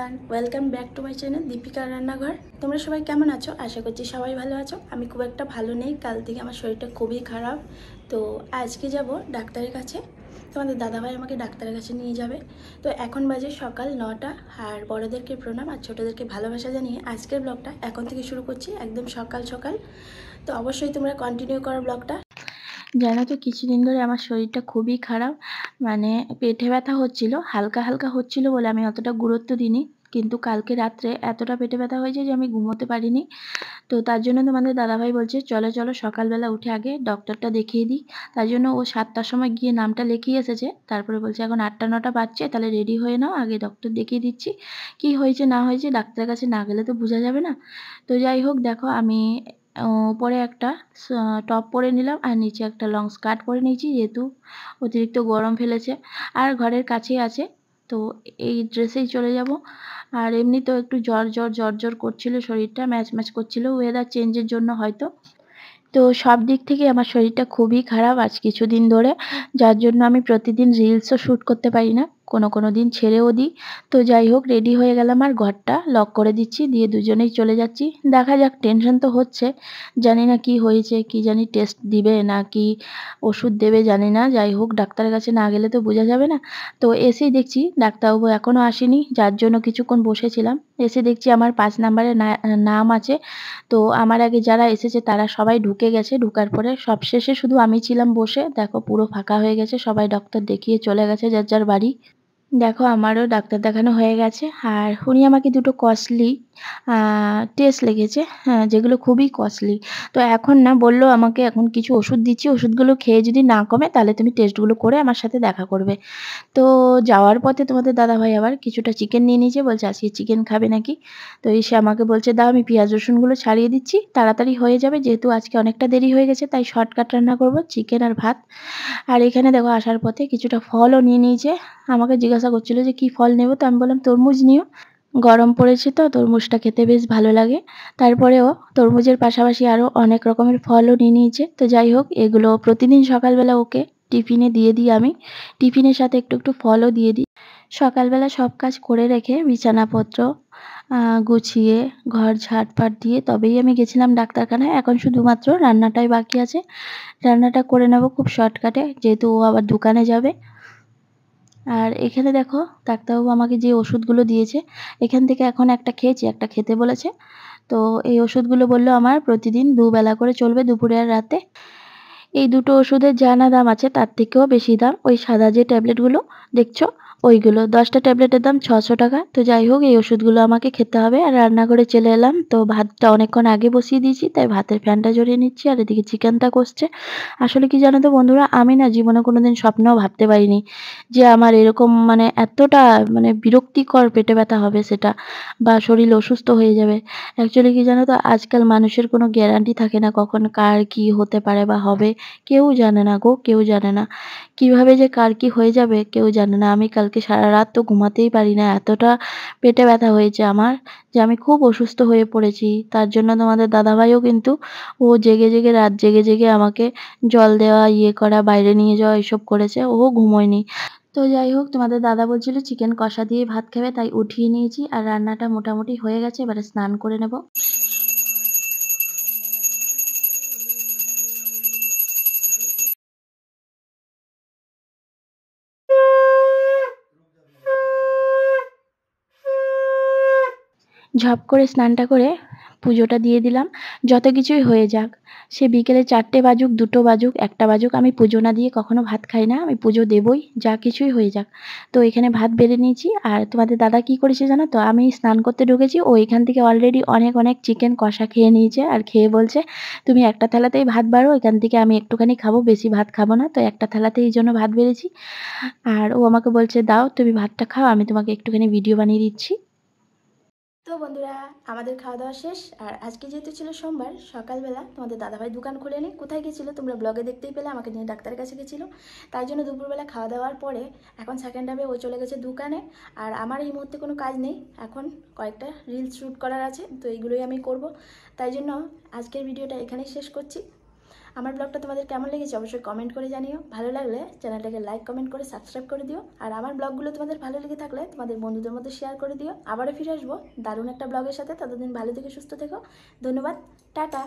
Everyone, welcome back to my channel দীপিকার রান্নাঘর। তোমরা সবাই কেমন আছো? আশা করছি সবাই ভালো আছো। আমি খুব একটা ভালো নেই, কাল থেকে আমার শরীরটা খুবই খারাপ। তো আজকে যাব ডাক্তারের কাছে। তোমাদের দাদাভাই আমাকে ডাক্তারের কাছে নিয়ে যাবে। তো এখন বাজে সকাল 9টা। আর বড়োদেরকে প্রণাম আর ছোটোদেরকে ভালোবাসা জানিয়ে আজকের ব্লগটা এখন থেকে শুরু করছি, একদম সকাল সকাল। তো অবশ্যই তোমরা কন্টিনিউ করো ব্লগটা। জানো তো কিছুদিন ধরে আমার শরীরটা খুবই খারাপ, মানে পেটে ব্যথা হচ্ছিল, হালকা হালকা হচ্ছিল বলে আমি অতটা গুরুত্ব দিইনি। কিন্তু কালকে রাত্রে এতটা পেটে ব্যথা হয়েছে যে আমি ঘুমোতে পারিনি। তো তার জন্য তোমাদের দাদাভাই বলছে চলো চলো সকালবেলা উঠে আগে ডক্টরটা দেখিয়ে দিই। তার জন্য ও 7টার সময় গিয়ে নামটা লিখিয়ে এসেছে। তারপরে বলছে এখন 8টা 9টা বাজছে, তাহলে রেডি হয়ে নাও, আগে ডক্টর দেখিয়ে দিচ্ছি। কি হয়েছে না হয়েছে ডাক্তারের কাছে না গেলে তো বোঝা যাবে না। তো যাই হোক, দেখো আমি উপরে একটা টপ পরে নিলাম আর নিচে একটা লং স্কার্ট পরে নিয়েছি, যেহেতু অতিরিক্ত গরম ফেলেছে। আর ঘরের কাছেই আছে, তো এই ড্রেসেই চলে যাব। আর এমনি তো একটু জ্বর করছিল, শরীরটা ম্যাচ ম্যাচ করছিল, ওয়েদার চেঞ্জের জন্য হয়তো। তো সব দিক থেকে আমার শরীরটা খুবই খারাপ আজ কিছুদিন ধরে, যার জন্য আমি প্রতিদিন রিলসও শ্যুট করতে পারি না, কোনো দিন ছেড়েও দিই। তো যাই হোক, রেডি হয়ে গেলাম আর ঘরটা লক করে দিচ্ছি, দিয়ে দুজনেই চলে যাচ্ছি। দেখা যাক, টেনশন তো হচ্ছে, জানি না কি হয়েছে, কি জানি টেস্ট দিবে না কি ওষুধ দেবে জানি না। যাই হোক, ডাক্তারের কাছে না গেলে তো বোঝা যাবে না। তো এসেই দেখছি ডাক্তারবাবু এখনও আসেনি, যার জন্য কিছুক্ষণ বসেছিলাম। এসে দেখছি আমার 5 নাম্বারে নাম আছে। তো আমার আগে যারা এসেছে তারা সবাই ঢুকে গেছে, ঢোকার পরে সবশেষে শুধু আমি ছিলাম বসে। দেখো পুরো ফাঁকা হয়ে গেছে, সবাই ডক্টর দেখিয়ে চলে গেছে যার যার বাড়ি। দেখো আমারও ডাক্তার দেখানো হয়ে গেছে, আর উনি আমাকে দুটো কস্টলি টেস্ট লেগেছে, হ্যাঁ, যেগুলো খুবই কস্টলি। তো এখন না বললো আমাকে এখন কিছু ওষুধ দিচ্ছি, ওষুধগুলো খেয়ে যদি না কমে তাহলে তুমি টেস্টগুলো করে আমার সাথে দেখা করবে। তো যাওয়ার পথে তোমাদের দাদাভাই আবার কিছুটা চিকেন নিয়ে নিয়েছে, বলছে আজকে চিকেন খাবে নাকি। তো এসে আমাকে বলছে দাও আমি পেঁয়াজ রসুনগুলো ছাড়িয়ে দিচ্ছি, তাড়াতাড়ি হয়ে যাবে, যেহেতু আজকে অনেকটা দেরি হয়ে গেছে তাই শর্টকাট রান্না করব, চিকেন আর ভাত। আর এখানে দেখো আসার পথে কিছুটা ফলও নিয়ে নিয়েছে। আমাকে জিজ্ঞাসা করছিল যে কি ফল নেব, তো আমি বললাম তরমুজ নিও, গরম পড়েছে তো তরমুজটা খেতে বেশ ভালো লাগে। তারপরেও তরমুজের পাশাপাশি আরও অনেক রকমের ফলও নিয়ে নিয়েছে। তো যাই হোক, এগুলো প্রতিদিন সকালবেলা ওকে টিফিনে দিয়ে দিই আমি, টিফিনের সাথে একটু একটু ফলও দিয়ে দিই। সকালবেলা সব কাজ করে রেখে বিছানাপত্র গুছিয়ে ঘর ঝাড়পাট দিয়ে তবেই আমি গেছিলাম ডাক্তারখানায়। এখন শুধুমাত্র রান্নাটাই বাকি আছে, রান্নাটা করে নেব খুব শর্টকাটে, যেহেতু ও আবার দোকানে যাবে। আর এখানে দেখো ডাক্তারবাবু আমাকে যে ওষুধগুলো দিয়েছে, এখান থেকে এখন একটা খেয়েছি, একটা খেতে বলেছে। তো এই ওষুধগুলো বললো আমার প্রতিদিন দুবেলা করে চলবে, দুপুরে আর রাতে। এই দুটো ওষুধের যা না দাম আছে তার থেকেও বেশি দাম ওই সাদা যে ট্যাবলেটগুলো দেখছো, ওইগুলো 10টা ট্যাবলেটের দাম 600 টাকা। তো যাই হোক, এই ওষুধগুলো আমাকে খেতে হবে। আর রান্নাঘরে চলে এলাম, তো ভাতটা অনেকক্ষণ আগে বসিয়ে দিয়েছি, তাই ভাতের ফ্যানটা জ্বলিয়ে নিচ্ছি। আর এদিকে চিকেনটা কষছে। আসলে কি জানো তো বন্ধুরা, আমি না জীবনে কোনোদিন স্বপ্নেও ভাবতে পারিনি যে আমার এরকম মানে এতটা মানে বিরক্তিকর পেটে ব্যথা হবে সেটা, বা শরীর অসুস্থ হয়ে যাবে। অ্যাকচুয়ালি কি জানো তো, আজকাল মানুষের কোনো গ্যারান্টি থাকে না কখন কার কি হতে পারে বা হবে, কেউ জানে না গো, কেউ জানে না। কিভাবে যে কার কি হয়ে যাবে কেউ জানে না। আমি কালকে সারা রাত তো ঘুমাতেই পারি না, এতটা পেটে ব্যথা হয়েছে আমার যে আমি খুব অসুস্থ হয়ে পড়েছি। তার জন্য তোমাদের দাদাভাইও কিন্তু ও জেগে জেগে রাত জেগে জেগে আমাকে জল দেওয়া, ইয়ে করা, বাইরে নিয়ে যাওয়া এসব করেছে, ও ঘুমোয়নি। তো যাই হোক, তোমাদের দাদা বলছিল চিকেন কষা দিয়ে ভাত খাবে, তাই উঠিয়ে নিয়েছি। আর রান্নাটা মোটামুটি হয়ে গেছে, এবারে স্নান করে নেব। ঝপ করে স্নানটা করে পুজোটা দিয়ে দিলাম। যত কিছুই হয়ে যাক, সে বিকেলে 4টে বাজুক, 2টো বাজুক, 1টা বাজুক, আমি পুজো না দিয়ে কখনো ভাত খাই না, আমি পুজো দেবই, যা কিছুই হয়ে যাক। তো এখানে ভাত বেড়ে নিয়েছি। আর তোমাদের দাদা কি করেছে জানো তো, আমি স্নান করতে ঢুকেছি, ও এখান থেকে অলরেডি অনেক চিকেন কষা খেয়ে নিয়েছে। আর খেয়ে বলছে তুমি একটা থালাতেই ভাত বাড়ো, এখান থেকে আমি একটুখানি খাবো, বেশি ভাত খাবো না। তো একটা থালাতেই এই জন্য ভাত বেড়েছি। আর ও আমাকে বলছে দাও তুমি ভাতটা খাও, আমি তোমাকে একটুখানি ভিডিও বানিয়ে দিচ্ছি। তো বন্ধুরা, আমাদের খাওয়া দাওয়া শেষ। আর আজকে যেহেতু ছিল সোমবার, সকালবেলা তোমাদের দাদাভাই দোকান খুলেনি, কোথায় গেছিলো তোমরা ব্লগে দেখতেই পেলে, আমাকে নিয়ে ডাক্তারের কাছে গেছিলো। তাই জন্য দুপুরবেলা খাওয়া দাওয়ার পরে এখন সেকেন্ড হাফে ও চলে গেছে দোকানে। আর আমার এই মুহূর্তে কোনো কাজ নেই, এখন কয়েকটা রিলস শ্যুট করার আছে, তো এইগুলোই আমি করব। তাই জন্য আজকের ভিডিওটা এখানেই শেষ করছি। আমার ব্লগটা তোমাদের কেমন লেগেছে অবশ্যই কমেন্ট করে জানিও। ভালো লাগলে চ্যানেলটাকে লাইক কমেন্ট করে সাবস্ক্রাইব করে দিও। আর আমার ব্লগগুলো তোমাদের ভালো লেগে থাকলে তোমাদের বন্ধুদের মধ্যে শেয়ার করে দিও। আবারও ফিরে আসবো দারুণ একটা ব্লগের সাথে। ততদিন ভালো থেকে সুস্থ থেকো। ধন্যবাদ। টাটা।